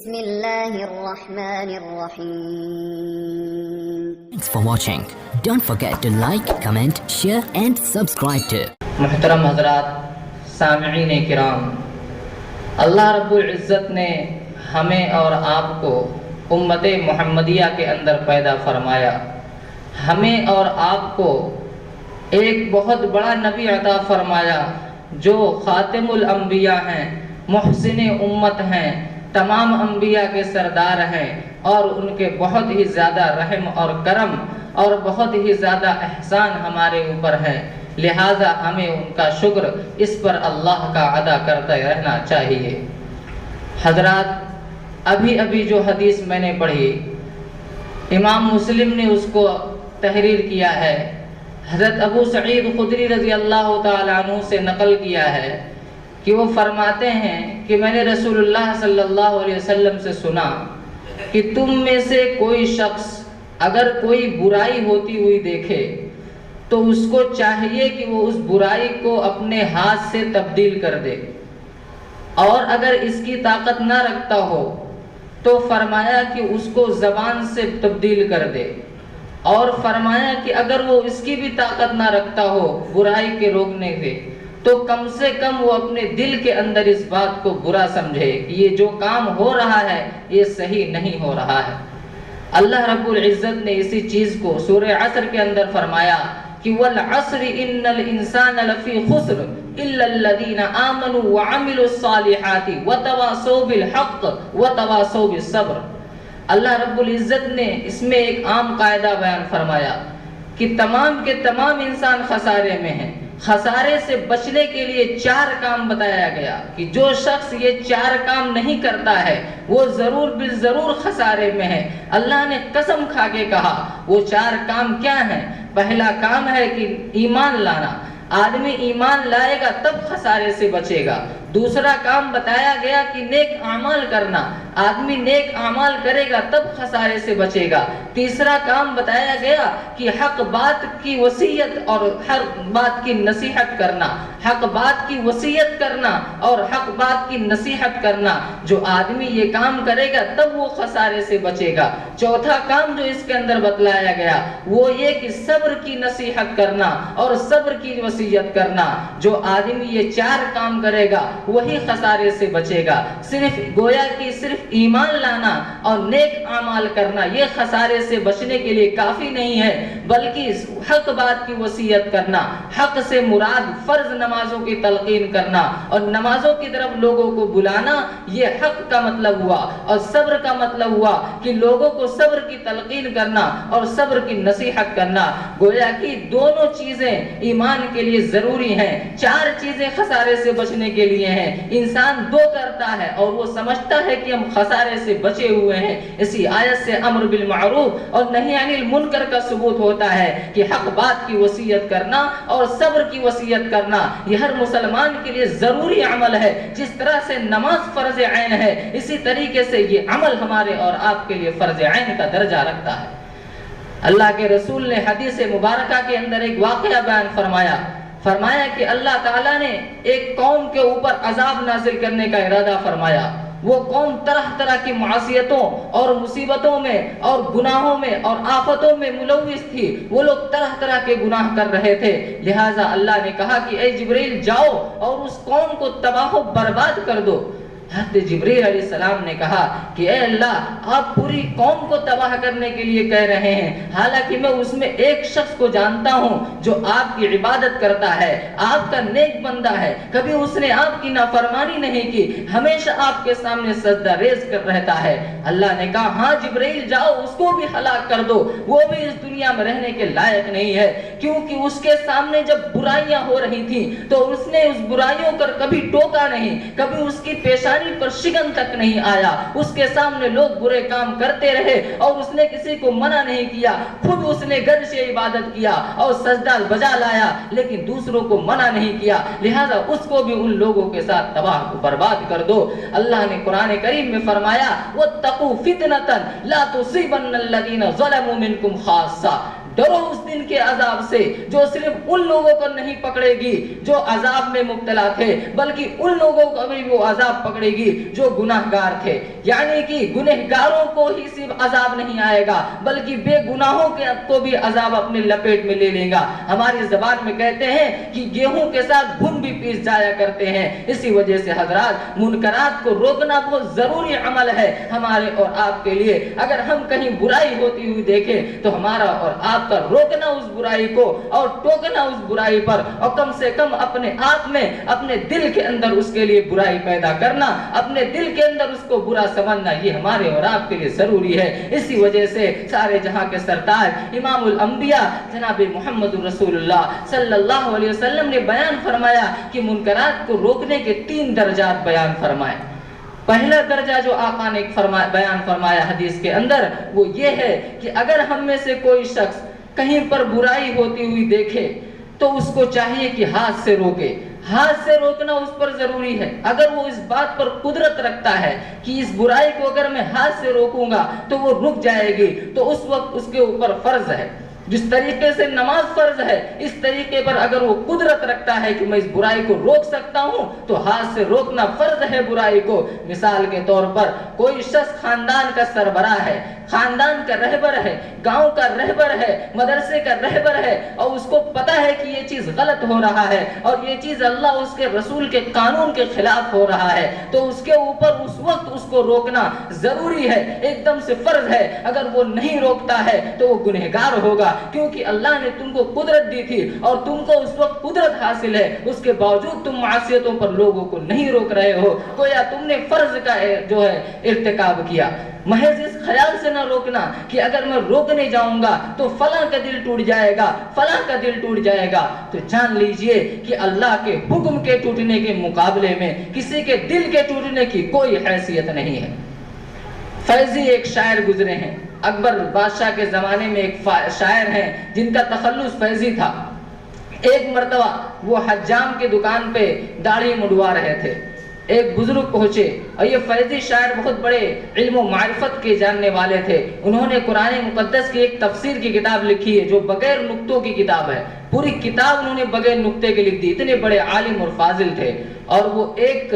بسم اللہ الرحمن الرحیم. Thanks for watching. Don't forget to like, comment, share and subscribe to. محترم حضرات، سامعین کرام، اللہ رب العزت نے ہمیں اور آپ کو امت محمدیہ کے اندر پیدا فرمایا. ہمیں اور آپ کو ایک بہت بڑا نبی عطا فرمایا جو خاتم الانبیاء ہیں، محسن امت ہیں، تمام انبیاء کے سردار ہیں، اور ان کے بہت ہی زیادہ رحم اور کرم اور بہت ہی زیادہ احسان ہمارے اوپر ہے. لہٰذا ہمیں ان کا شکر اس پر اللہ کا ادا کرتے رہنا چاہیے. حضرات، ابھی جو حدیث میں نے پڑھی، امام مسلم نے اس کو تحریر کیا ہے. حضرت ابو سعید خدری رضی اللہ تعالیٰ عنہ سے نقل کیا ہے کہ وہ فرماتے ہیں کہ میں نے رسول اللہ صلی اللہ علیہ وسلم سے سنا کہ تم میں سے کوئی شخص اگر کوئی برائی ہوتی ہوئی دیکھے تو اس کو چاہیے کہ وہ اس برائی کو اپنے ہاتھ سے تبدیل کر دے، اور اگر اس کی طاقت نہ رکھتا ہو تو فرمایا کہ اس کو زبان سے تبدیل کر دے، اور فرمایا کہ اگر وہ اس کی بھی طاقت نہ رکھتا ہو برائی کے روکنے کے تو کم سے کم وہ اپنے دل کے اندر اس بات کو برا سمجھے کہ یہ جو کام ہو رہا ہے یہ صحیح نہیں ہو رہا ہے. اللہ رب العزت نے اسی چیز کو سورہ عصر کے اندر فرمایا کہ والعصر ان الانسان لفی خسر الا الذین آمنوا وعملوا الصالحات وتواصوا بالحق وتواصوا بالصبر. اللہ رب العزت نے اس میں ایک عام قاعدہ بیان فرمایا کہ تمام کے تمام انسان خسارے میں ہیں. خسارے سے بچنے کے لیے 4 کام بتایا گیا کہ جو شخص یہ 4 کام نہیں کرتا ہے وہ ضرور بالضرور خسارے میں ہے. اللہ نے قسم کھا کے کہا وہ 4 کام کیا ہیں؟ پہلا کام ہے کہ ایمان لانا. آدمی ایمان لائے گا تب خسارے سے بچے گا. دوسرا کام بتایا گیا کہ نیک اعمال کرنا. آدمی نیک اعمال کرے گا تب خسارے سے بچے گا. تیسرا کام بتایا گیا کہ حق بات کی وصیت اور ہر بات کی نصیحت کرنا. حق بات کی وصیت کرنا اور حق بات کی نصیحت کرنا. جو آدمی یہ کام کرے گا تب وہ خسارے سے بچے گا. چوتھا کام جو اس کے اندر بتلایا گیا وہ یہ کہ صبر کی نصیحت کرنا اور صبر کی وصیت کرنا. جو آدمی یہ 4 کام کرے گا وہی خسارے سے بچے گا. صرف گویا کہ صرف ایمان لانا اور نیک اعمال کرنا یہ خسارے سے بچنے کے لیے کافی نہیں ہے، بلکہ حق بات کی وصیت کرنا. حق سے مراد فرض نمازوں کی تلقین کرنا اور نمازوں کی طرف لوگوں کو بلانا، یہ حق کا مطلب ہوا. اور صبر کا مطلب ہوا کہ لوگوں کو صبر کی تلقین کرنا اور صبر کی نصیحت کرنا. گویا کہ دونوں چیزیں ایمان کے لیے ضروری ہیں. 4 چیزیں خسارے سے بچنے کے لیے ہیں. انسان 2 کرتا ہے اور وہ سمجھتا ہے کہ ہم خسارے سے بچے ہوئے ہیں. اسی آیت سے امر بالمعروف اور نہی عن المنکر کا ثبوت ہوتا ہے کہ حق بات کی وصیت کرنا اور صبر کی وصیت کرنا یہ ہر مسلمان کے لیے ضروری عمل ہے. جس طرح سے نماز فرض عین ہے اسی طریقے سے یہ عمل ہمارے اور آپ کے لیے فرض عین کا درجہ رکھتا ہے. اللہ کے رسول نے حدیث مبارکہ کے اندر ایک واقعہ بیان فرمایا کہ اللہ تعالیٰ نے ایک قوم کے اوپر عذاب نازل کرنے کا ارادہ فرمایا. وہ قوم طرح طرح کی معصیتوں اور مصیبتوں میں اور گناہوں میں اور آفتوں میں ملوث تھی. وہ لوگ طرح طرح کے گناہ کر رہے تھے. لہٰذا اللہ نے کہا کہ اے جبریل جاؤ اور اس قوم کو تباہ و برباد کر دو. حضرت جبریل علیہ السلام نے کہا کہ اے اللہ، آپ پوری قوم کو تباہ کرنے کے لیے کہہ رہے ہیں، حالانکہ میں اس میں ایک شخص کو جانتا ہوں جو آپ کی عبادت کرتا ہے، آپ کا نیک بندہ ہے، کبھی اس نے آپ کی نافرمانی نہیں کی، ہمیشہ آپ کے سامنے سجدہ ریز کر رہتا ہے. اللہ نے کہا ہاں جبریل جاؤ اس کو بھی ہلاک کر دو، وہ بھی اس دنیا میں رہنے کے لائق نہیں ہے. کیونکہ اس کے سامنے جب برائیاں ہو رہی تھیں تو اس نے اس برائیوں پر کبھی ٹوکا نہیں، کبھی اس کی پیشانی پر شگن تک نہیں آیا. اس کے سامنے لوگ برے کام کرتے رہے اور اس نے کسی کو منع نہیں کیا. خود اس نے گھر سے عبادت کیا اور سجدہ بجا لایا لیکن دوسروں کو منع نہیں کیا. لہذا اس کو بھی ان لوگوں کے ساتھ تباہ و برباد کر دو. اللہ نے قرآن کریم میں فرمایا وَاتَّقُوا فِتْنَةً لَا تُصِيبَنَّ الَّذِينَ ظَلَمُوا مِنْكُمْ خَاصَّةً. ڈرو اس دن کے عذاب سے جو صرف ان لوگوں کو نہیں پکڑے گی جو عذاب میں مبتلا تھے، بلکہ ان لوگوں کو بھی وہ عذاب پکڑے گی جو گناہگار تھے۔ یعنی کہ گنہگاروں کو ہی صرف عذاب نہیں آئے گا بلکہ بے گناہوں کو بھی عذاب اپنے لپیٹ میں لے لے گا۔ ہماری زبان میں کہتے ہیں کہ گیہوں کے ساتھ گھن بھی پیس جایا کرتے ہیں۔ اسی وجہ سے حضرات منکرات کو روکنا بہت ضروری عمل ہے ہمارے اور آپ کے لیے۔ اگر ہم کہیں برائی ہوتی ہوئی دیکھیں تو ہمارا اور آپ کا روکنا اس برائی کو اور ٹوکنا اس برائی پر، اور کم سے کم اپنے آپ میں اپنے دل کے اندر اس کے لیے برائی پیدا کرنا، اپنے دل کے اندر اس کو برا سمجھنا، یہ ہمارے اور آپ کے لیے ضروری ہے۔ اسی وجہ سے سارے جہاں کے سرتاج امام الانبیاء جناب محمد رسول اللہ صلی اللہ علیہ وسلم نے بیان فرمایا کہ منکرات کو روکنے کے 3 درجات بیان فرمائے۔ پہلا درجہ جو آقا نے بیان فرمایا حدیث کے اندر وہ یہ ہے کہ اگر ہم میں سے کوئی شخص کہیں پر برائی ہوتی ہوئی دیکھے تو اس کو چاہیے کہ ہاتھ سے روکے۔ ہاتھ سے روکنا اس پر ضروری ہے۔ اگر وہ اس بات پر قدرت رکھتا ہے کہ اس برائی کو اگر میں ہاتھ سے روکوں گا تو وہ رک جائے گی، تو اس وقت اس کے اوپر فرض ہے، جس طریقے سے نماز فرض ہے اس طریقے پر اگر وہ قدرت رکھتا ہے کہ میں اس برائی کو روک سکتا ہوں تو ہاتھ سے روکنا فرض ہے برائی کو۔ مثال کے طور پر کوئی شخص خاندان کا سربراہ ہے، خاندان کا رہبر ہے، گاؤں کا رہبر ہے، مدرسے کا رہبر ہے، اور اس کو پتا ہے کہ یہ چیز غلط ہو رہا ہے اور یہ چیز اللہ اس کے رسول کے قانون کے خلاف ہو رہا ہے، تو اس کے اوپر اس وقت اس کو روکنا ضروری ہے، ایک دم سے فرض ہے۔ اگر وہ نہیں روکتا ہے تو وہ گنہگار ہوگا، کیونکہ اللہ نے تم کو قدرت دی تھی اور تم کو اس وقت قدرت حاصل ہے، اس کے باوجود تم معصیتوں پر لوگوں کو نہیں روک رہے ہو، گویا تم نے فرض کا جو ہے ارتکاب کیا۔ محض اس خیال سے نہ روکنا کہ اگر میں روکنے جاؤں گا تو فلاں کا دل ٹوٹ جائے گا، فلاں کا دل ٹوٹ جائے گا، تو جان لیجئے کہ اللہ کے حکم کے ٹوٹنے کے مقابلے میں کسی کے دل کے ٹوٹنے کی کوئی حیثیت نہیں ہے۔ فیضی ایک شاعر گزرے ہیں، اکبر بادشاہ کے زمانے میں ایک شاعر ہیں جن کا تخلص فیضی تھا۔ ایک مرتبہ وہ حجام کی دکان پہ داڑھی منڈوا رہے تھے، ایک بزرگ پہنچے، اور یہ فیضی شاعر بہت بڑے علم و معرفت کے جاننے والے تھے۔ انہوں نے قرآن مقدس کی ایک تفسیر کی کتاب لکھی ہے جو بغیر نقطوں کی کتاب ہے، پوری کتاب انہوں نے بغیر نقطے کے لکھ دی، اتنے بڑے عالم اور فاضل تھے۔ اور وہ ایک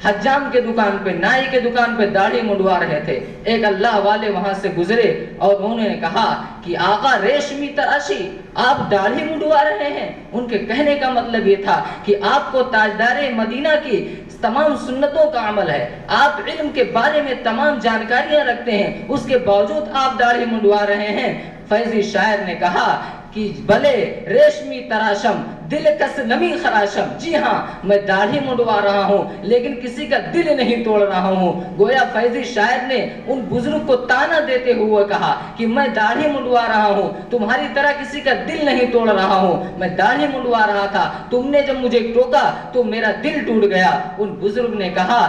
حجام کے دکان پہ، نائی کے دکان پہ داڑھی منڈوا رہے تھے۔ ایک اللہ والے وہاں سے گزرے اور انہوں نے کہا کہ آقا ریشمی تراشی، آپ داڑھی منڈوا رہے ہیں؟ ان کے کہنے کا مطلب یہ تھا کہ آپ کو تاجدار مدینہ کی تمام سنتوں کا عمل ہے، آپ علم کے بارے میں تمام جانکاریاں رکھتے ہیں، اس کے باوجود آپ داڑھی منڈوا رہے ہیں۔ فیضی شاعر نے کہا کہ بلے ریشمی تراشم دل کس نمی خراشم، جی ہاں میں داڑھی منڈوا رہا ہوں لیکن کسی کا دل نہیں توڑ رہا ہوں۔ گویا فیضی شاعر نے ان بزرگ کو تانا دیتے ہوئے کہا کہ میں داڑھی منڈوا رہا ہوں، تمہاری طرح کسی کا دل نہیں توڑ رہا ہوں، میں داڑھی منڈوا رہا تھا، تم نے جب مجھے ٹوکا تو میرا دل ٹوٹ گیا۔ ان بزرگ نے کہا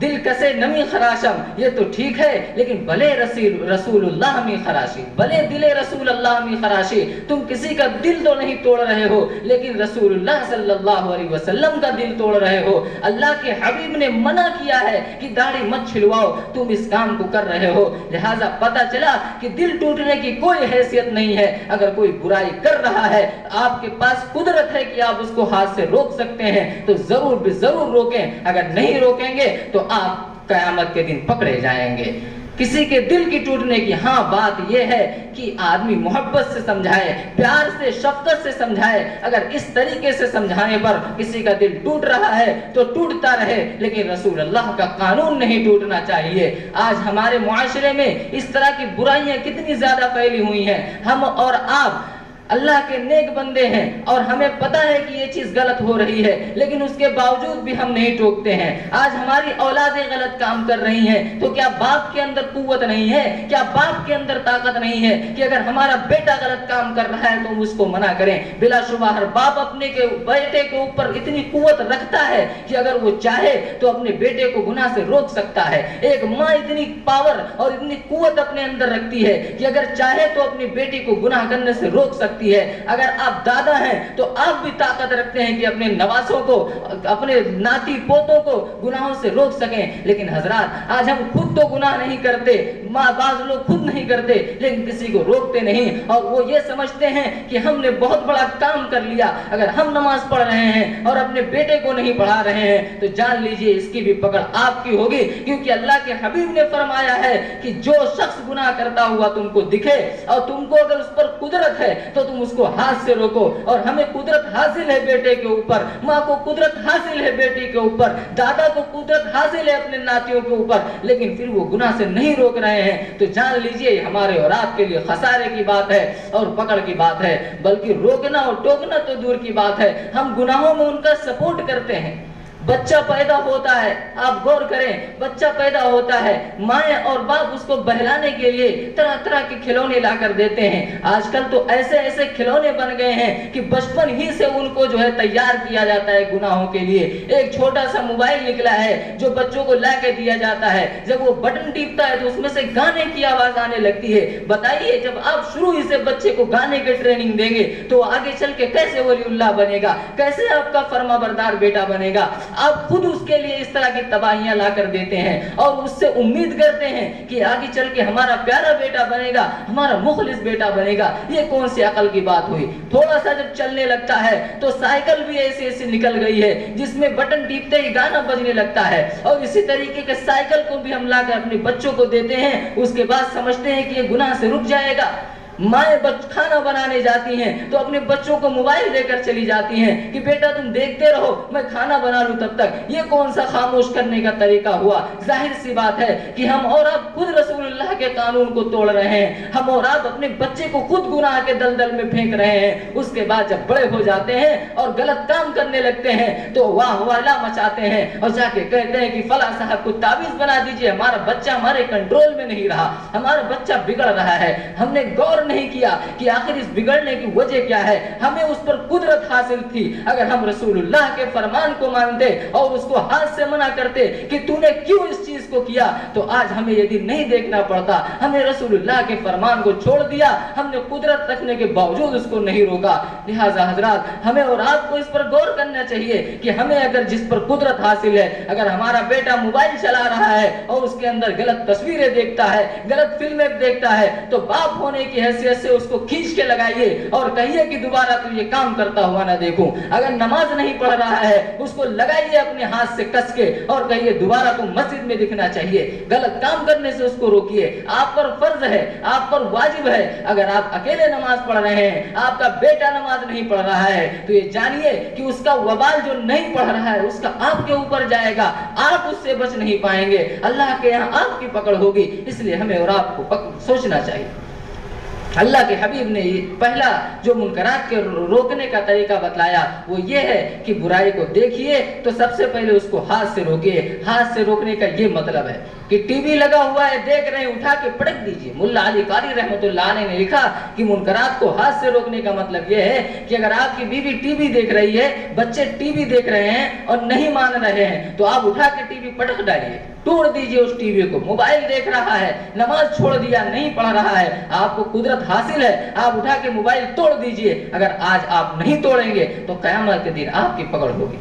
دل کسے نمی خراشم، یہ تو ٹھیک ہے لیکن بھلے رسول اللہ می خراشی، بھلے دل رسول اللہ می خراشی، تم کسی کا دل تو نہیں توڑ رہے ہو لیکن رسول اللہ صلی اللہ علیہ وسلم کا دل توڑ رہے ہو۔ اللہ کے حبیب نے منع کیا ہے کہ داڑھی مت چھلواؤ، تم اس کام کو کر رہے ہو۔ لہٰذا پتہ چلا کہ دل ٹوٹنے کی کوئی حیثیت نہیں ہے۔ اگر کوئی برائی کر رہا ہے، آپ کے پاس قدرت ہے کہ آپ اس کو ہاتھ سے روک سکتے ہیں تو ضرور بھی ضرور روکیں، اگر نہیں روکیں گے تو آپ قیامت کے دن پکڑے جائیں گے۔ کسی کے دل کی ٹوٹنے کی ہاں بات یہ ہے کہ آدمی محبت سے سمجھائے، پیار سے، شفقت سے سمجھائے۔ اگر اس طریقے سے سمجھانے پر کسی کا دل ٹوٹ رہا ہے تو ٹوٹتا رہے، لیکن رسول اللہ کا قانون نہیں ٹوٹنا چاہیے۔ آج ہمارے معاشرے میں اس طرح کی برائیاں کتنی زیادہ پھیلی ہوئی ہیں، ہم اور آپ اللہ کے نیک بندے ہیں اور ہمیں پتا ہے کہ یہ چیز غلط ہو رہی ہے، لیکن اس کے باوجود بھی ہم نہیں ٹوکتے ہیں۔ آج ہماری اولادیں غلط کام کر رہی ہیں تو کیا باپ کے اندر قوت نہیں ہے؟ کیا باپ کے اندر طاقت نہیں ہے کہ اگر ہمارا بیٹا غلط کام کر رہا ہے تو ہم اس کو منع کریں؟ بلا شبہ ہر باپ اپنے کے بیٹے کے اوپر اتنی قوت رکھتا ہے کہ اگر وہ چاہے تو اپنے بیٹے کو گناہ سے روک سکتا ہے۔ ایک ماں اتنی پاور اور اتنی قوت اپنے اندر رکھتی ہے کہ اگر چاہے تو اپنی بیٹی کو گناہ کرنے سے روک سکتی سکتی ہے. اگر آپ دادا ہیں تو آپ بھی طاقت رکھتے ہیں کہ اپنے نواسوں کو, اپنے ناتی پوتوں کو گناہوں سے روک سکیں. لیکن حضرات آج ہم خود تو گناہ نہیں کرتے, بعض لوگ خود نہیں کرتے, لیکن کسی کو روکتے نہیں, اور وہ یہ سمجھتے ہیں کہ ہم نے بہت بڑا کام کر لیا. اگر ہم نماز پڑھ رہے ہیں اور اپنے بیٹے کو نہیں پڑھا رہے ہیں تو جان لیجئے اس کی بھی پکڑ آپ کی ہوگی, کیونکہ اللہ کے حبیب نے فرمایا ہے کہ جو شخص گناہ کرتا ہوا تم کو دکھے اور تم کو اگر اس پر قدرت ہے تو تم اس کو ہاتھ سے روکو. اور ہمیں قدرت حاصل ہے بیٹے کے اوپر, ماں کو قدرت حاصل ہے بیٹی کے اوپر, دادا کو قدرت حاصل ہے اپنے ناتیوں کے اوپر, لیکن پھر وہ گناہ سے نہیں روک رہے ہیں تو جان لیجئے ہمارے اور آپ کے لیے خسارے کی بات ہے اور پکڑ کی بات ہے. بلکہ روکنا اور ٹوکنا تو دور کی بات ہے, ہم گناہوں میں ان کا سپورٹ کرتے ہیں. بچہ پیدا ہوتا ہے, آپ غور کریں, بچہ پیدا ہوتا ہے, مائیں اور باپ اس کو بہلانے کے لیے طرح طرح کے کھلونے لا کر دیتے ہیں. آج کل تو ایسے ایسے کھلونے بن گئے ہیں کہ بچپن ہی سے ان کو جو ہے تیار کیا جاتا ہے گناہوں کے لیے. ایک چھوٹا سا موبائل نکلا ہے جو بچوں کو لا کے دیا جاتا ہے, جب وہ بٹن ٹیپتا ہے تو اس میں سے گانے کی آواز آنے لگتی ہے. بتائیے جب آپ شروع ہی سے بچے کو گانے کی ٹریننگ دیں گے تو آگے چل کے کیسے ولی اللہ بنے گا, کیسے آپ کا فرما بردار بیٹا بنے گا. آپ خود اس کے لیے اس طرح کی تباہیاں لا کر دیتے ہیں اور اس سے امید کرتے ہیں کہ آگے چل کے ہمارا پیارا بیٹا بنے گا, ہمارا مخلص بیٹا بنے گا. یہ کون سی عقل کی بات ہوئی. تھوڑا سا جب چلنے لگتا ہے تو سائیکل بھی ایسی ایسی نکل گئی ہے جس میں بٹن ٹیپتے ہی گانا بجنے لگتا ہے, اور اسی طریقے کے سائیکل کو بھی ہم لا کر اپنے بچوں کو دیتے ہیں. اس کے بعد سمجھتے ہیں کہ یہ گناہ سے رک جائے گا. مائیں کھانا بنانے جاتی ہیں تو اپنے بچوں کو موبائل دے کر چلی جاتی ہیں کہ بیٹا تم دیکھتے رہو, میں کھانا بنا لوں تب تک. یہ کون سا خاموش کرنے کا طریقہ ہوا. ظاہر سی بات ہے کہ ہم اور آپ خود رسول اللہ کے قانون کو توڑ رہے ہیں, ہم اور آپ اپنے بچے کو خود گناہ کے دلدل میں پھینک رہے ہیں. اس کے بعد جب بڑے ہو جاتے ہیں اور غلط کام کرنے لگتے ہیں تو واہ والا مچاتے ہیں اور جا کے کہتے ہیں کہ فلاں صاحب کو تعویذ بنا دیجئے, ہمارا بچہ ہمارے کنٹرول میں نہیں رہا, ہمارا بچہ بگڑ رہا ہے. ہم نے غور نہیں کیا کہ آخر اس بگڑنے کی وجہ کیا ہے. ہمیں اس پر قدرت حاصل تھی. اگر ہم رسول اللہ کے فرمان کو مانتے اور اس کو ہاتھ سے منع کرتے کہ تو نے کیوں اس چیز کو کیا, تو آج ہمیں یہ دن نہیں دیکھنا پڑتا. ہمیں رسول اللہ کے فرمان کو چھوڑ دیا, ہم نے قدرت رکھنے کے باوجود اس کو نہیں روکا. لہٰذا حضرات ہمیں اور آپ کو اس پر غور کرنا چاہیے کہ ہمیں اگر جس پر قدرت حاصل ہے, اگر ہمارا بیٹا موبائل چلا رہا ہے اور اس کے اندر غلط تصویریں دیکھتا ہے, غلط فلمیں دیکھتا ہے, تو باپ ہونے کی حیثیت سے اس کو کھینچ کے لگائیے اور کہیے کہ دوبارہ تو یہ کام کرتا ہوا نہ دیکھوں. اگر نماز نہیں پڑھ رہا ہے اس کو لگائیے اپنے ہاتھ سے کس کے اور کہیے دوبارہ تو مسجد میں دکھنا چاہیے. غلط کام کرنے سے اس کو روکیے. آپ پر فرض ہے, آپ پر واجب ہے. اگر آپ اکیلے نماز پڑھ رہے ہیں, آپ کا بیٹا نماز نہیں پڑھ رہا ہے, تو یہ جانیے کہ اس کا وبال جو نہیں پڑھ رہا ہے اس کا آپ کے اوپر جائے گا. آپ اس سے بچ نہیں پائیں گے, اللہ کے یہاں آپ کی پکڑ ہوگی. اس لیے ہمیں اور آپ کو سوچنا چاہیے. اللہ کے حبیب نے پہلا جو منکرات کے روکنے کا طریقہ بتلایا وہ یہ ہے کہ برائی کو دیکھیے تو سب سے پہلے اس کو ہاتھ سے روکیے. ہاتھ سے روکنے کا یہ مطلب ہے کہ ٹی وی لگا ہوا ہے, دیکھ رہے ہیں, اٹھا کے پٹک دیجئے. ملا علی قاری رحمۃ اللہ علیہ نے لکھا کہ منکرات کو ہاتھ سے روکنے کا مطلب یہ ہے کہ اگر آپ کی بیوی ٹی وی دیکھ رہی ہے, بچے ٹی وی دیکھ رہے ہیں اور نہیں مان رہے ہیں, تو آپ اٹھا کے ٹی وی پٹک ڈالیے, توڑ دیجئے اس ٹی وی کو. موبائل دیکھ رہا ہے, نماز چھوڑ دیا, نہیں پڑھ رہا ہے, آپ کو قدرت حاصل ہے, آپ اٹھا کے موبائل توڑ دیجئے. اگر آج آپ نہیں توڑیں گے تو قیامت کے دن آپ کی پکڑ ہوگی.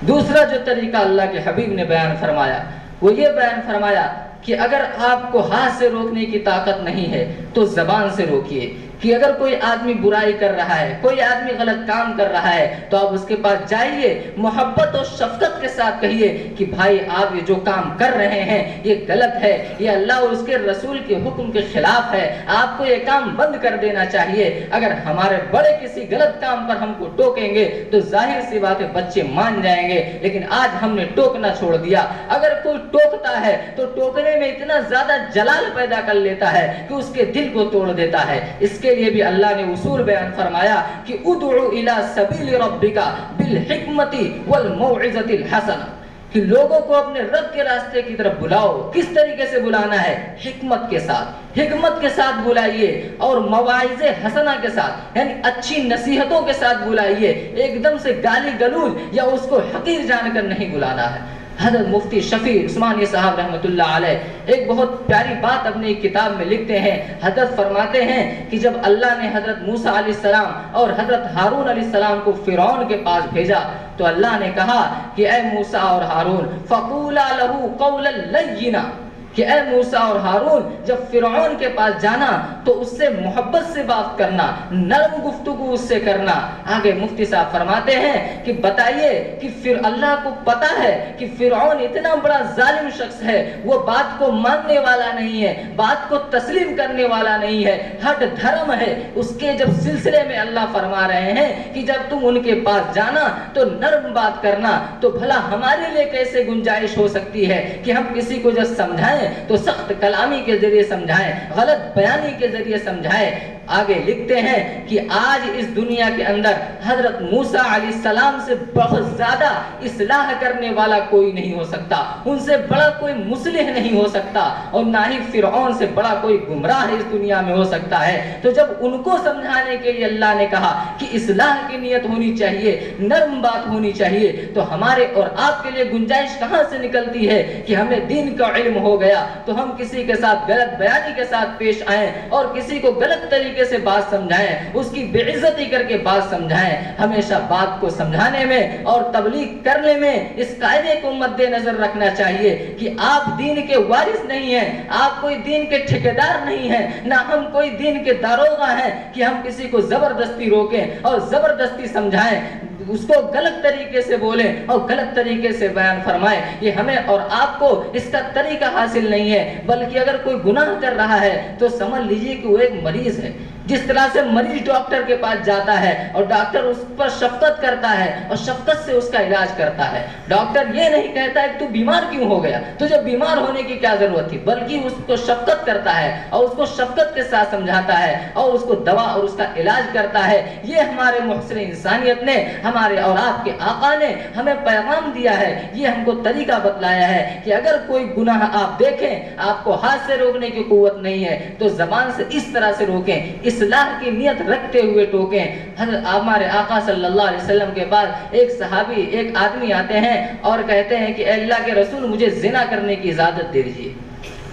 دوسرا جو طریقہ اللہ کے حبیب نے بیان فرمایا وہ یہ بیان فرمایا کہ اگر آپ کو ہاتھ سے روکنے کی طاقت نہیں ہے تو زبان سے روکیے. کہ اگر کوئی آدمی برائی کر رہا ہے, کوئی آدمی غلط کام کر رہا ہے, تو آپ اس کے پاس جائیے, محبت اور شفقت کے ساتھ کہیے کہ بھائی آپ یہ جو کام کر رہے ہیں یہ غلط ہے, یہ اللہ اور اس کے رسول کے حکم کے خلاف ہے, آپ کو یہ کام بند کر دینا چاہیے. اگر ہمارے بڑے کسی غلط کام پر ہم کو ٹوکیں گے تو ظاہر سی بات ہے بچے مان جائیں گے, لیکن آج ہم نے ٹوکنا چھوڑ دیا. اگر کوئی ٹوکتا ہے تو ٹوکنے میں اتنا زیادہ جلال پیدا کر لیتا ہے کہ اس کے دل کو توڑ دیتا ہے. اس کے لیے بھی اللہ نے اصول بیان فرمایا کہ ادعو الی سبیل ربک بالحکمت والموعظۃ الحسنہ, کہ لوگوں کو اپنے رب کے راستے کی طرف بلاؤ. کس طریقے سے بلانا ہے؟ حکمت کے ساتھ. حکمت کے ساتھ بلائیے اور مواعظ حسنہ کے ساتھ, یعنی اچھی نصیحتوں کے ساتھ بلائیے. ایک دم سے گالی گلوج یا اس کو حقیر جان کر نہیں بلانا ہے. حضرت مفتی شفیع عثمانی صاحب رحمۃ اللہ علیہ ایک بہت پیاری بات اپنی ایک کتاب میں لکھتے ہیں. حضرت فرماتے ہیں کہ جب اللہ نے حضرت موسیٰ علیہ السلام اور حضرت ہارون علیہ السلام کو فرعون کے پاس بھیجا تو اللہ نے کہا کہ اے موسیٰ اور ہارون فقولا لہ قولا لینا، کہ اے موسیٰ اور ہارون جب فرعون کے پاس جانا تو اس سے محبت سے بات کرنا، نرم گفتگو اس سے کرنا. آگے مفتی صاحب فرماتے ہیں کہ بتائیے کہ پھر اللہ کو پتا ہے کہ فرعون اتنا بڑا ظالم شخص ہے، وہ بات کو ماننے والا نہیں ہے، بات کو تسلیم کرنے والا نہیں ہے، ہٹ دھرم ہے. اس کے جب سلسلے میں اللہ فرما رہے ہیں کہ جب تم ان کے پاس جانا تو نرم بات کرنا، تو بھلا ہمارے لیے کیسے گنجائش ہو سکتی ہے کہ ہم کسی کو جب سمجھائیں تو سخت کلامی کے ذریعے سمجھائیں، غلط بیانی کے ذریعے سمجھائیں. آگے لکھتے ہیں کہ آج اس دنیا کے اندر حضرت موسیٰ علیہ السلام سے بہت زیادہ اصلاح کرنے والا کوئی نہیں ہو سکتا، ان سے بڑا کوئی مصلح نہیں ہو سکتا، اور نہ ہی فرعون سے بڑا کوئی گمراہ اس دنیا میں ہو سکتا ہے. تو جب ان کو سمجھانے کے لیے اللہ نے کہا کہ اصلاح کی نیت ہونی چاہیے، نرم بات ہونی چاہیے، تو ہمارے اور آپ کے لیے گنجائش کہاں سے نکلتی ہے کہ ہمیں دین کا علم ہو گیا تو ہم کسی کے ساتھ غلط بیانی کے ساتھ پیش آئیں اور کسی کو غلط طریقے سے بات سمجھائیں، اس کی بے عزتی کر کے بات سمجھائیں. ہمیشہ بات کو سمجھانے میں اور تبلیغ کرنے میں اس قاعدے کو مد نظر رکھنا چاہیے کہ آپ دین کے وارث نہیں ہیں، آپ کوئی دین کے ٹھیکیدار نہیں ہیں، نہ ہم کوئی دین کے داروغہ ہیں کہ ہم کسی کو زبردستی روکیں اور زبردستی سمجھائیں، اس کو غلط طریقے سے بولیں اور غلط طریقے سے بیان فرمائیں. یہ ہمیں اور آپ کو اس کا طریقہ حاصل نہیں ہے، بلکہ اگر کوئی گناہ کر رہا ہے تو سمجھ لیجئے کہ وہ ایک مریض ہے. جس طرح سے مریض ڈاکٹر کے پاس جاتا ہے اور ڈاکٹر اس پر شفقت کرتا ہے اور شفقت سے اس کا علاج کرتا ہے، ڈاکٹر یہ نہیں کہتا ہے کہ تو بیمار کیوں ہو گیا، تجھے بیمار ہونے کی کیا ضرورت تھی، بلکہ اس کو شفقت کرتا ہے اور اس کو شفقت کے ساتھ سمجھاتا ہے اور اس کو دوا اور اس کا علاج کرتا ہے. یہ ہمارے محسن انسانیت نے، ہمارے اور آپ کے آقا نے ہمیں پیغام دیا ہے، یہ ہم کو طریقہ بتلایا ہے کہ اگر کوئی گناہ آپ دیکھیں، آپ کو ہاتھ سے روکنے کی قوت نہیں ہے تو زبان سے اس طرح سے روکیں، اصلاح کی نیت رکھتے ہوئے ٹوکیں. حضرت ہمارے آقا صلی اللہ علیہ وسلم کے بعد ایک صحابی، ایک آدمی آتے ہیں اور کہتے ہیں کہ اے اللہ کے رسول مجھے زنا کرنے کی اجازت دے دیجیے.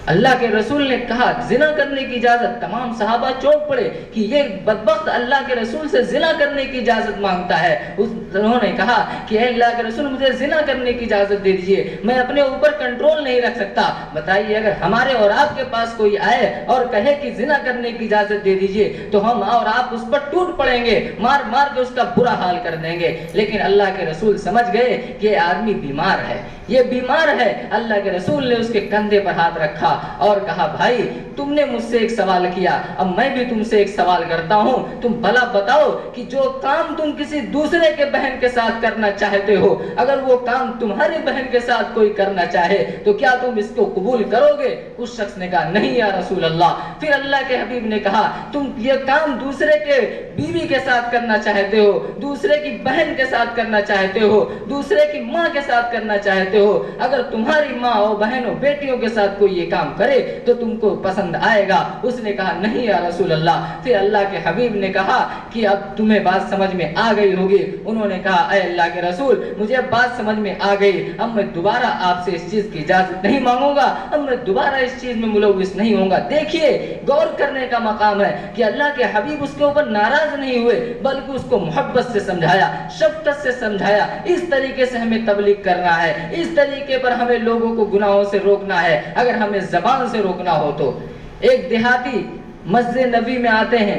اللہ کے رسول نے کہا زنا کرنے کی اجازت؟ تمام صحابہ چونک پڑے کہ یہ بدبخت اللہ کے رسول سے زنا کرنے کی اجازت مانگتا ہے. انہوں نے کہا کہ اے اللہ کے رسول مجھے زنا کرنے کی اجازت دے دیجیے، میں اپنے اوپر کنٹرول نہیں رکھ سکتا. بتائیے اگر ہمارے اور آپ کے پاس کوئی آئے اور کہے کہ زنا کرنے کی اجازت دے دیجیے تو ہم اور آپ اس پر ٹوٹ پڑیں گے، مار مار کے اس کا برا حال کر دیں گے. لیکن اللہ کے رسول سمجھ گئے کہ یہ آدمی بیمار ہے، یہ بیمار ہے. اللہ کے رسول نے اس کے کندھے پر ہاتھ رکھا اور کہا بھائی تم نے مجھ سے ایک سوال کیا، اب میں بھی تم سے ایک سوال کرتا ہوں، تم بھلا بتاؤ کہ جو کام تم کسی دوسرے کے بہن کے ساتھ کرنا چاہتے ہو، اگر وہ کام تمہاری بہن کے ساتھ کوئی کرنا چاہے تو کیا تم اس کو قبول کرو گے؟ اس شخص نے کہا نہیں یا رسول اللہ. پھر اللہ کے حبیب نے کہا تم یہ کام دوسرے کے بیوی کے ساتھ کرنا چاہتے ہو، دوسرے کی بہن کے ساتھ کرنا چاہتے ہو، دوسرے کی ماں کے ساتھ کرنا چاہتے ہو، اگر تمہاری ماں اور بہنوں بیٹیوں کے ساتھ کوئی یہ کام کرے تو تم کو پسند آئے گا؟ اس نے کہا نہیں یا رسول اللہ. پھر اللہ کے حبیب نے کہا کہ اب تمہیں بات سمجھ میں آ گئی ہوگی. انہوں نے کہا اے اللہ کے رسول مجھے بات سمجھ میں آ گئی، اب میں دوبارہ آپ سے اس چیز کی اجازت نہیں مانگوں گا، اب میں دوبارہ اس چیز میں ملوث نہیں ہوں گا. دیکھیے غور کرنے کا مقام ہے کہ اللہ کے حبیب اس کے اوپر ناراض نہیں ہوئے بلکہ اس کو محبت سے سمجھایا، شفقت سے سمجھایا. اس طریقے سے ہمیں تبلیغ کرنا ہے، اس طریقے پر ہمیں لوگوں کو گناہوں سے روکنا ہے اگر ہمیں زبان سے روکنا ہو تو. ایک دیہاتی مسجد نبی میں آتے ہیں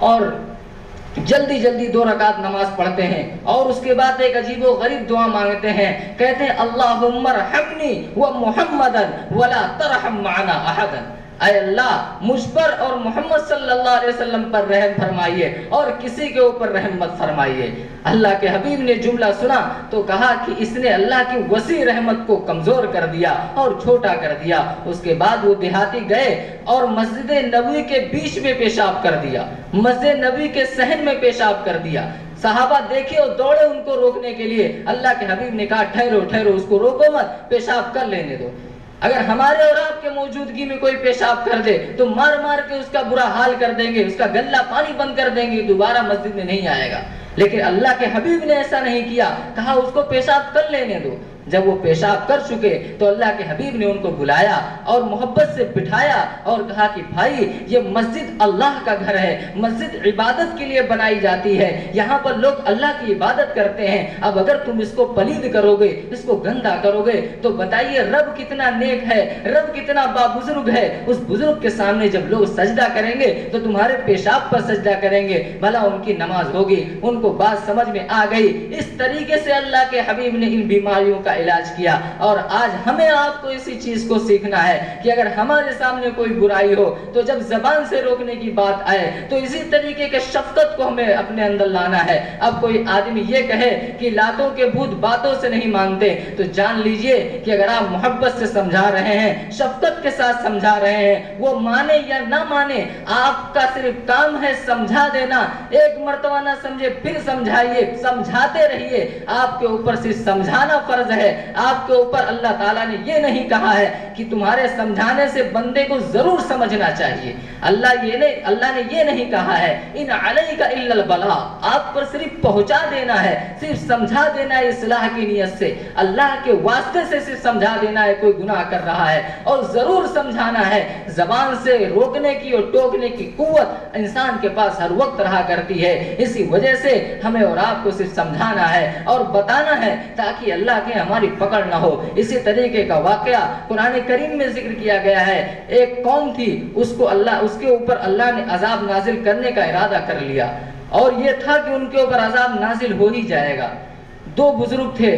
اور جلدی جلدی 2 رکعت نماز پڑھتے ہیں اور اس کے بعد ایک عجیب و غریب دعا مانگتے ہیں. کہتے ہیں اللہم ارحمنی و محمدا ولا ترحم معنا احدا. اے اللہ مجھ پر اور محمد صلی اللہ علیہ وسلم پر رحم فرمائیے اور کسی کے اوپر رحم مت فرمائیے. اللہ کے حبیب نے جملہ سنا تو کہا کہ اس نے اللہ کی وسیع رحمت کو کمزور کر دیا اور چھوٹا کر دیا. اس کے بعد وہ دیہاتی گئے اور مسجد نبوی کے بیچ میں پیشاب کر دیا، مسجد نبوی کے صحن میں پیشاب کر دیا. صحابہ دیکھے اور دوڑے ان کو روکنے کے لیے. اللہ کے حبیب نے کہا ٹھہرو ٹھہرو، اس کو روکو مت، پیشاب کر لینے دو. اگر ہمارے اور آپ کے موجودگی میں کوئی پیشاب کر دے تو مار مار کے اس کا برا حال کر دیں گے، اس کا گلا پانی بند کر دیں گے، دوبارہ مسجد میں نہیں آئے گا. لیکن اللہ کے حبیب نے ایسا نہیں کیا، کہا اس کو پیشاب کر لینے دو. جب وہ پیشاب کر چکے تو اللہ کے حبیب نے ان کو بلایا اور محبت سے بٹھایا اور کہا کہ بھائی یہ مسجد اللہ کا گھر ہے، مسجد عبادت کے لیے بنائی جاتی ہے، یہاں پر لوگ اللہ کی عبادت کرتے ہیں، اب اگر تم اس کو پلید کرو گے، اس کو گندا کرو گے تو بتائیے رب کتنا نیک ہے، رب کتنا بابزرگ ہے۔ اس بزرگ کے سامنے جب لوگ سجدہ کریں گے تو تمہارے پیشاب پر سجدہ کریں گے، بھلا ان کی نماز ہوگی؟ ان کو بات سمجھ میں آ گئی۔ اس طریقے سے اللہ کے حبیب نے ان بیماریوں کا علاج کیا، اور آج ہمیں آپ کو اسی چیز کو سیکھنا ہے کہ اگر ہمارے سامنے کوئی برائی ہو تو جب زبان سے روکنے کی بات آئے تو اسی طریقے کے شفقت کو ہمیں اپنے اندر لانا ہے۔ اب کوئی آدمی یہ کہے کہ لاتوں کے بھوت باتوں سے نہیں مانتے تو جان لیجئے کہ اگر آپ محبت سے سمجھا رہے ہیں، شفقت کے ساتھ سمجھا رہے ہیں، وہ مانے یا نہ مانے، آپ کا صرف کام ہے سمجھا دینا۔ ایک مرتبہ نہ سمجھے پھر سمجھائیے، سمجھاتے رہیے۔ آپ کے اوپر صرف سمجھانا فرض ہے، آپ کے اوپر اللہ تعالیٰ نے یہ نہیں کہا ہے کہ تمہارے سمجھانے سے بندے کو ضرور سمجھنا چاہیے۔ اللہ نے یہ نہیں کہا ہے ان علیک الا البلاغ، آپ پر صرف پہنچا دینا ہے، صرف سمجھا دینا ہے اصلاح کی نیت سے، اللہ کے واسطے سے صرف سمجھا دینا ہے کوئی گناہ کر رہا ہے، اور ضرور سمجھانا ہے۔ زبان سے روکنے کی اور ٹوکنے کی قوت انسان کے پاس ہر وقت رہا کرتی ہے، اسی وجہ سے ہمیں اور آپ کو صرف سمجھانا ہے اور بتانا ہے تاکہ اللہ کے ہماری پکڑ نہ ہو۔ اسی طریقے کا واقعہ قرآن کریم میں ذکر کیا گیا ہے۔ ایک قوم تھی، اس کے اوپر اللہ نے عذاب نازل کرنے کا ارادہ کر لیا، اور یہ تھا کہ ان کے اوپر عذاب نازل ہو ہی جائے گا۔ دو بزرگ تھے،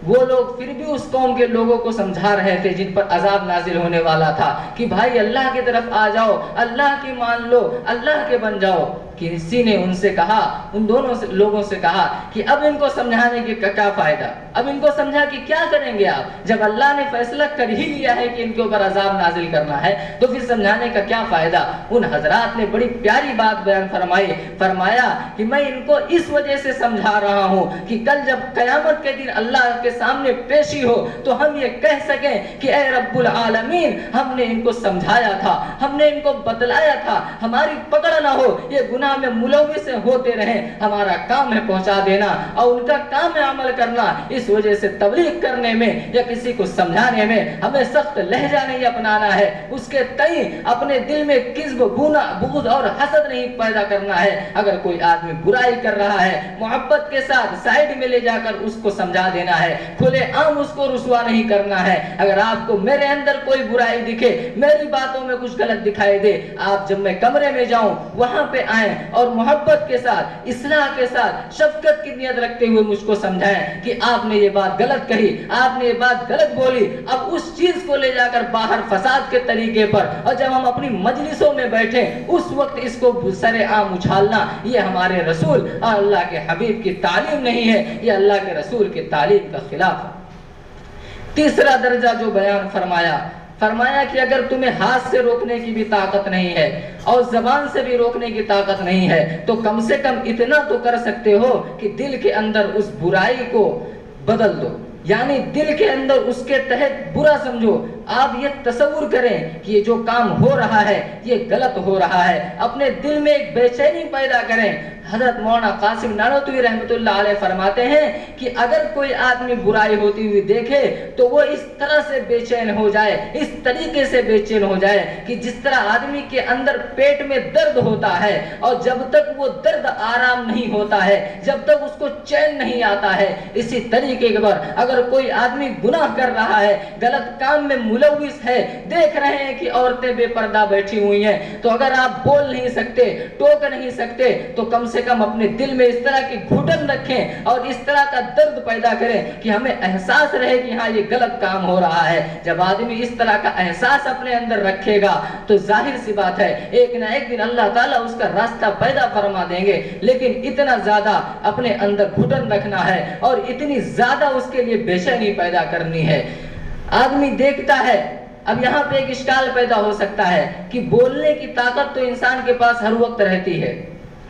وہ لوگ پھر بھی اس قوم کے لوگوں کو سمجھا رہے تھے جن پر عذاب نازل ہونے والا تھا کہ بھائی اللہ کی طرف آ جاؤ، اللہ کی مان لو، اللہ کے بن جاؤ۔ کسی نے ان سے کہا، ان دونوں لوگوں سے کہا کہ اب ان کو سمجھانے کی کیا فائدہ، اب ان کو سمجھا کہ کیا کریں گے آپ، جب اللہ نے فیصلہ کر ہی لیا ہے کہ ان کے اوپر عذاب نازل کرنا ہے تو پھر سمجھانے کا کیا فائدہ۔ ان حضرات نے بڑی پیاری بات بیان فرمایا کہ میں ان کو اس وجہ سے سمجھا رہا ہوں کہ کل جب قیامت کے دن اللہ کے سامنے پیشی ہو تو ہم یہ کہہ سکیں کہ اے رب العالمین، ہم نے ان کو سمجھایا تھا، ہم نے ان کو بتلایا تھا، ہماری پکڑ نہ ہو، یہ گناہ میں ملوث ہوتے رہیں، ہمارا کام ہے پہنچا دینا اور ان کا کام ہے عمل کرنا۔ اس وجہ سے تبلیغ کرنے میں یا کسی کو سمجھانے میں ہمیں سخت لہجہ نہیں اپنانا ہے، اس کے تئیں اپنے دل میں کذب، بغض اور حسد نہیں پیدا کرنا ہے۔ اگر کوئی آدمی برائی کر رہا ہے، محبت کے ساتھ سائڈ میں لے جا کر اس کو سمجھا دینا ہے، کھلے عام اس کو رسوا نہیں کرنا ہے۔ اگر آپ کو میرے اندر کوئی برائی دکھے، میری باتوں میں کچھ غلط دکھائی دے، آپ جب میں کمرے میں جاؤں وہاں پہ آئیں اور محبت کے ساتھ، اصلاح کے ساتھ، شفقت کی نیت رکھتے ہوئے مجھ کو سمجھائیں کہ آپ نے یہ بات غلط کہی، آپ نے یہ بات غلط بولی۔ اب اس چیز کو لے جا کر باہر فساد کے طریقے پر، اور جب ہم اپنی مجلسوں میں بیٹھے اس وقت اس کو سر عام اچھالنا، یہ ہمارے رسول اور اللہ کے حبیب کی تعلیم نہیں ہے، یہ اللہ کے رسول کی تعلیم کا خلاف ہے۔ تیسرا درجہ جو بیان فرمایا کہ اگر تمہیں ہاتھ سے روکنے کی بھی طاقت نہیں ہے اور زبان سے بھی روکنے کی طاقت نہیں ہے تو کم سے کم اتنا تو کر سکتے ہو کہ دل کے اندر اس برائی کو بدل دو، یعنی دل کے اندر اس کے تحت برا سمجھو۔ آپ یہ تصور کریں کہ یہ جو کام ہو رہا ہے یہ غلط ہو رہا ہے، اپنے دل میں ایک بے چینی پیدا کریں۔ حضرت مولانا قاسم نانوتوی رحمۃ اللہ علیہ فرماتے ہیں کہ اگر کوئی آدمی برائی ہوتی ہوئی دیکھے تو وہ اس طرح سے بے چین ہو جائے، اس طریقے سے بے چین ہو جائے کہ جس طرح آدمی کے اندر پیٹ میں درد ہوتا ہے اور جب تک وہ درد آرام نہیں ہوتا ہے، جب تک اس کو چین نہیں آتا ہے، اسی طریقے پر اگر کوئی آدمی گناہ کر رہا ہے، غلط کام میں ملوث ہے، دیکھ رہے ہیں کہ عورتیں بے پردہ بیٹھی ہوئی ہیں، تو اگر آپ بول نہیں سکتے، ٹوک نہیں سکتے تو کم سے کم اپنے دل میں اس طرح کی گھٹن رکھیں اور اس طرح کا درد پیدا کریں کہ ہمیں احساس رہے کہ ہاں یہ غلط کام ہو رہا ہے۔ جب آدمی اس طرح کا احساس اپنے اندر رکھے گا تو ظاہر سی بات ہے ایک نہ ایک دن اللہ تعالیٰ اس کا راستہ پیدا فرما دیں گے، لیکن اتنا زیادہ اپنے اندر گھٹن رکھنا ہے اور اتنی زیادہ اس کے لیے بے چینی پیدا کرنی ہے۔ آدمی دیکھتا ہے، اب یہاں پہ ایک اشکال پیدا ہو سکتا ہے کہ بولنے کی طاقت تو انسان کے پاس ہر وقت رہتی ہے،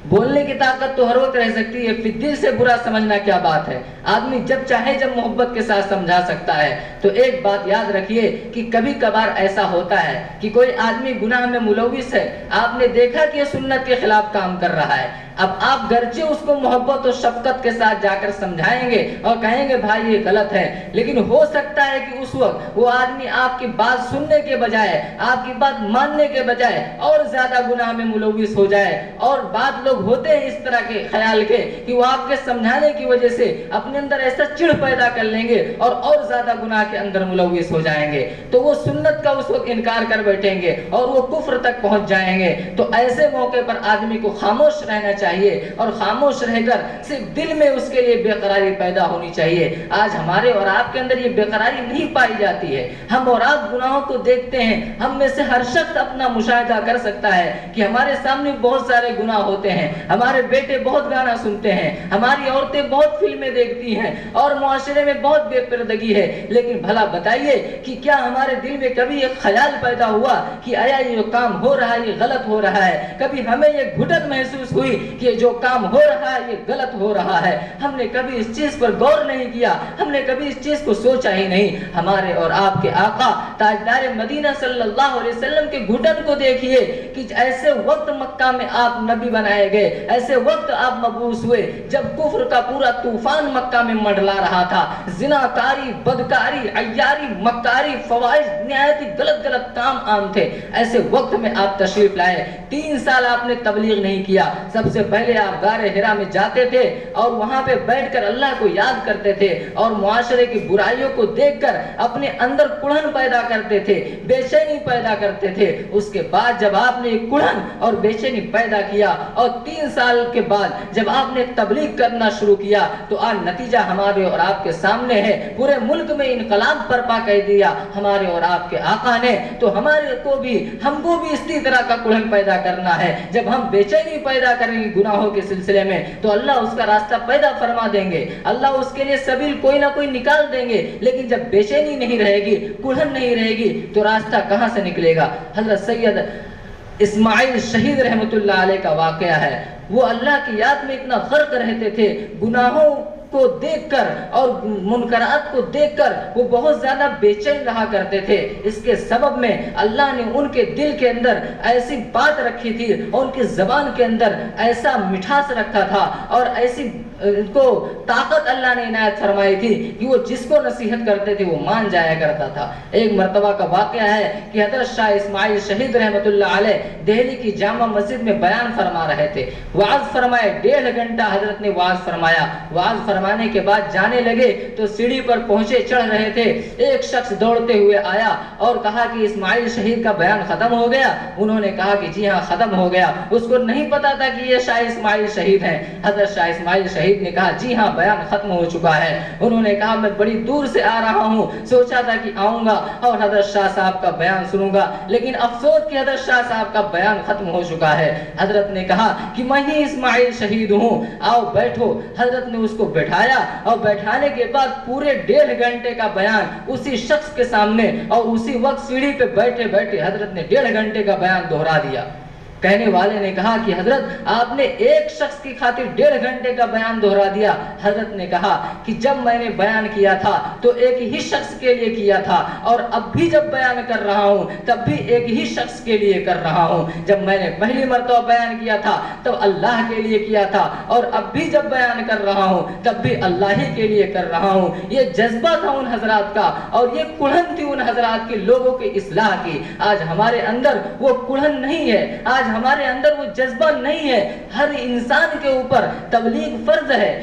بولنے کی طاقت تو ہر وقت رہ سکتی ہے، پھر دل سے برا سمجھنا کیا بات ہے؟ آدمی جب چاہے جب محبت کے ساتھ سمجھا سکتا ہے۔ تو ایک بات یاد رکھیے کہ کبھی کبھار ایسا ہوتا ہے کہ کوئی آدمی گناہ میں ملوث ہے، آپ نے دیکھا کہ یہ سنت کے خلاف کام کر رہا ہے، اب آپ گرچہ اس کو محبت و شفقت کے ساتھ جا کر سمجھائیں گے اور کہیں گے بھائی یہ غلط ہے، لیکن ہو سکتا ہے کہ اس وقت وہ آدمی آپ کی بات سننے کے بجائے، آپ کی بات ماننے کے بجائے اور زیادہ گناہ میں ملوث ہو جائے۔ اور بعض لوگ ہوتے ہیں اس طرح کے خیال کے کہ وہ آپ کے سمجھانے کی وجہ سے اپنے اندر ایسا چڑ پیدا کر لیں گے اور زیادہ گناہ کے اندر ملوث ہو جائیں گے، تو وہ سنت کا اس وقت انکار کر بیٹھیں گے اور وہ کفر تک پہنچ جائیں گے۔ تو ایسے موقع پر آدمی کو خاموش رہنا چاہیے اور خاموش رہ کر صرف دل میں اس کے لیے بے قراری پیدا ہونی چاہیے۔ آج ہمارے اور آپ کے اندر یہ بے قراری نہیں پائی جاتی ہے۔ ہم اور آپ گناہوں کو دیکھتے ہیں، ہم میں سے ہر شخص اپنا مشاہدہ کر سکتا ہے کہ ہمارے سامنے بہت سارے گناہ ہوتے ہیں، ہمارے بیٹے بہت گانا سنتے ہیں، ہماری عورتیں بہت فلمیں دیکھتی ہیں اور معاشرے میں بہت بے پردگی ہے، لیکن بھلا بتائیے کہ کیا ہمارے دل میں کبھی ایک خیال پیدا ہوا کہ آیا یہ جو کام ہو رہا ہے یہ غلط ہو رہا ہے؟ کبھی ہمیں یہ گھٹن محسوس ہوئی کہ جو کام ہو رہا ہے یہ غلط ہو رہا ہے؟ ہم نے کبھی اس چیز پر غور نہیں کیا، ہم نے کبھی اس چیز کو سوچا ہی نہیں۔ ہمارے اور آپ کے آقا تاجدار مدینہ صلی اللہ علیہ وسلم کے گھٹن کو دیکھیے کہ ایسے وقت مکہ میں آپ نبی بنائے گئے، ایسے وقت آپ مبعوث ہوئے جب کفر کا پورا طوفان مکہ میں منڈلا رہا تھا، زناکاری، بدکاری، عیاری، مکاری، فواحش، نہایت ہی غلط کام عام تھے۔ ایسے وقت میں آپ تشریف لائے، 3 سال آپ نے تبلیغ نہیں کیا۔ سب سے پہلے آپ غار حرا میں جاتے تھے اور وہاں پہ بیٹھ کر اللہ کو یاد کرتے تھے اور معاشرے کی برائیوں کو دیکھ کر اپنے اندر کڑھن پیدا کرتے تھے، بے چینی پیدا کرتے تھے۔ اس کے بعد جب آپ نے کڑھن اور بے چینی پیدا کیا اور 3 سال کے بعد جب آپ نے تبلیغ کرنا شروع کیا تو آج نتیجہ ہمارے اور آپ کے سامنے ہے۔ پورے ملک میں انقلاب برپا کر دیا ہمارے اور آپ کے آقا نے۔ تو ہم کو بھی اسی طرح کا کڑھن پیدا کرنا ہے۔ جب ہم بے چینی پیدا کریں گے گناہوں کے سلسلے میں تو اللہ اس کا راستہ پیدا فرما دیں گے، اللہ اس کے لیے سبیل کوئی نہ کوئی نکال دیں گے۔ لیکن جب بے چینی نہیں رہے گی، کڑھن نہیں رہے گی تو راستہ کہاں سے نکلے گا؟ حضرت سید اسماعیل شہید رحمت اللہ علیہ کا واقعہ ہے۔ وہ اللہ کی یاد میں اتنا غرق رہتے تھے، گناہوں کو دیکھ کر اور منکرات کو دیکھ کر وہ بہت زیادہ بے چین رہا کرتے تھے۔ اس کے سبب میں اللہ نے ان کے دل کے اندر ایسی بات رکھی تھی اور ان کی زبان کے اندر ایسا مٹھاس رکھا تھا اور ایسی ان کو طاقت اللہ نے عنایت فرمائی تھی کہ وہ جس کو نصیحت کرتے تھے وہ مان جایا کرتا تھا۔ ایک مرتبہ کا واقعہ ہے کہ حضرت شاہ اسماعیل شہید رحمت اللہ علیہ دہلی کی جامع مسجد میں بیان فرما رہے تھے، وعظ فرمائے، 1.5 گھنٹہ حضرت نے وعظ فرمایا۔ وعظ فرمانے کے بعد جانے لگے تو سیڑھی پر پہنچے، چڑھ رہے تھے، ایک شخص دوڑتے ہوئے آیا اور کہا کہ اسماعیل شہید کا بیان ختم ہو گیا؟ انہوں نے کہا کہ جی ہاں ختم ہو گیا۔ اس کو نہیں پتا تھا کہ یہ شاہ اسماعیل شہید ہیں۔ حضرت شاہ اسماعیل شہید نے کہا جی ہاں بیان ختم ہو چکا ہے۔ انہوں نے کہا میں بڑی دور سے آ رہا ہوں، سوچا تھا کہ آؤں گا اور حضرت شاہ صاحب کا بیان سنوں گا، لیکن افسوس کہ حضرت شاہ صاحب کا بیان ختم ہو چکا ہے۔ حضرت نے کہا کہ میں ہی اسماعیل شہید ہوں، آؤ بیٹھو۔ حضرت نے اس کو بٹھایا اور بیٹھانے کے بعد پورے 1.5 گھنٹے کا بیان اسی شخص کے سامنے اور اسی وقت سیڑھی پہ بیٹھے بیٹھے حضرت نے 1.5 گھنٹے کا بیان دہرا دیا۔ کہنے والے نے کہا کہ حضرت آپ نے ایک شخص کی خاطر 1.5 گھنٹے کا بیان دہرا دیا۔ حضرت نے کہا کہ جب میں نے بیان کیا تھا تو ایک ہی شخص کے لیے کیا تھا اور اب بھی جب بیان کر رہا ہوں تب بھی ایک ہی شخص کے لیے کر رہا ہوں۔ جب میں نے پہلی مرتبہ بیان کیا تھا تب اللہ کے لیے کیا تھا اور اب بھی جب بیان کر رہا ہوں تب بھی اللہ ہی کے لیے کر رہا ہوں۔ یہ جذبہ تھا ان حضرات کا اور یہ کڑھن تھی ان حضرات کے لوگوں کی اصلاح کی۔ آج ہمارے اندر وہ کڑھن نہیں ہے، آج ہمارے اندر وہ جذبہ نہیں ہے۔ ہر انسان کے اوپر تبلیغ فرض ہے،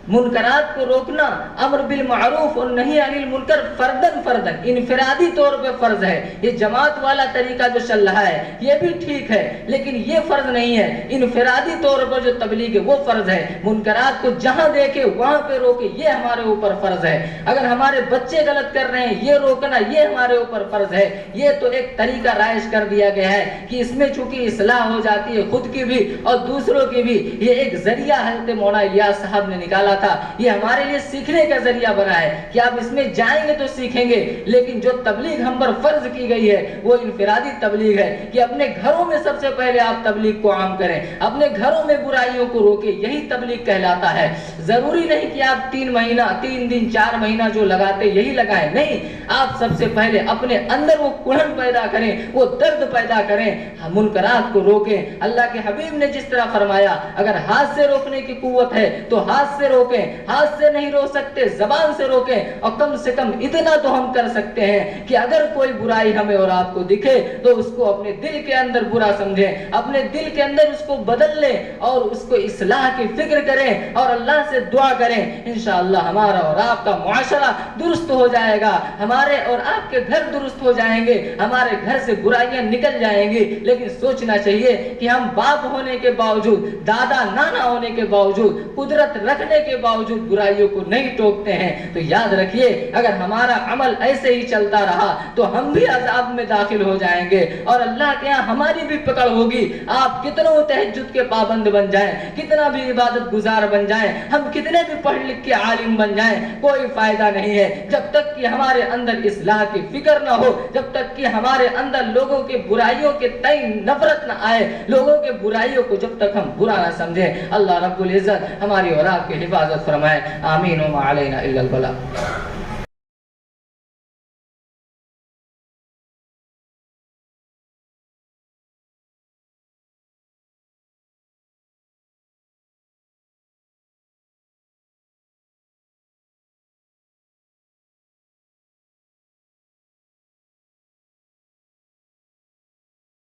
منکرات کو روکنا، امر بالمعروف اور نہی عن المنکر فردن انفرادی طور پہ فرض ہے۔ یہ جماعت والا طریقہ جو چل رہا ہے یہ بھی ٹھیک ہے لیکن یہ فرض نہیں ہے۔ انفرادی طور پر جو تبلیغ ہے وہ فرض ہے۔ منکرات کو جہاں دیکھے وہاں پہ روکے یہ ہمارے اوپر فرض ہے۔ اگر ہمارے بچے غلط کر رہے ہیں یہ روکنا یہ ہمارے اوپر فرض ہے۔ یہ تو ایک طریقہ رائج کر دیا گیا ہے کہ اس میں چونکہ اصلاح ہو جاتی ہے خود کی بھی اور دوسروں کی بھی۔ یہ ایک ذریعہ حضرت مولانا الیاس صاحب نے نکالا بولا تھا یہ ہمارے لیے سیکھنے کا ذریعہ بنا ہے کہ آپ اس میں جائیں گے تو سیکھیں گے، لیکن جو تبلیغ ہم پر فرض کی گئی ہے وہ انفرادی تبلیغ ہے کہ اپنے گھروں میں سب سے پہلے آپ تبلیغ کو عام کریں، اپنے گھروں میں برائیوں کو روکیں، یہی تبلیغ کہلاتا ہے۔ ضروری نہیں کہ آپ 3 دن 4 مہینہ جو لگاتے یہی لگائیں، نہیں، آپ سب سے پہلے اپنے اندر وہ کڑھن پیدا کریں، وہ درد پیدا کریں، منکرات کو روکیں۔ اللہ کے حبیب نے جس طرح فرمایا اگر ہاتھ سے روکنے کی قوت ہے تو ہاتھ سے روکیں، ہاتھ سے نہیں روک سکتے زبان سے روکیں، اور کم سے کم اتنا تو ہم کر سکتے ہیں کہ اگر کوئی برائی ہمیں اور آپ کو دکھے تو اس کو اپنے دل کے اندر برا سمجھیں، اپنے دل کے اندر اس کو بدل لیں اور اس کو اصلاح کی فکر کریں اور اللہ سے دعا کریں۔ انشاءاللہ ہمارا اور آپ کا معاشرہ درست ہو جائے گا، ہمارے اور آپ کے گھر درست ہو جائیں گے، ہمارے گھر سے برائیاں نکل جائیں گی۔ لیکن سوچنا چاہیے کہ ہم باپ ہونے کے باوجود، دادا نانا ہونے کے باوجود، قدرت رکھنے کے باوجود برائیوں کو نہیں ٹوکتے ہیں، تو یاد رکھیے اگر ہمارا عمل ایسے ہی چلتا رہا تو ہم بھی عذاب میں داخل ہو جائیں گے اور اللہ کے یہاں ہماری بھی پکڑ ہوگی۔ آپ کتنوں تہجد کے پابند بن جائیں، کتنا بھی عبادت گزار بن جائیں، ہم کتنے بھی پڑھ لکھ کے عالم بن جائیں، کوئی فائدہ نہیں ہے جب تک کہ ہمارے اندر اصلاح کی فکر نہ ہو، جب تک کہ ہمارے اندر لوگوں کے برائیوں کے تئیں نفرت نہ آئے، لوگوں کے برائیوں کو جب تک ہم برا نہ سمجھیں۔ اللہ رب العزت ہماری اور آپ کی حفاظت فرمائے، آمین۔ وما علینا الا البلاغ۔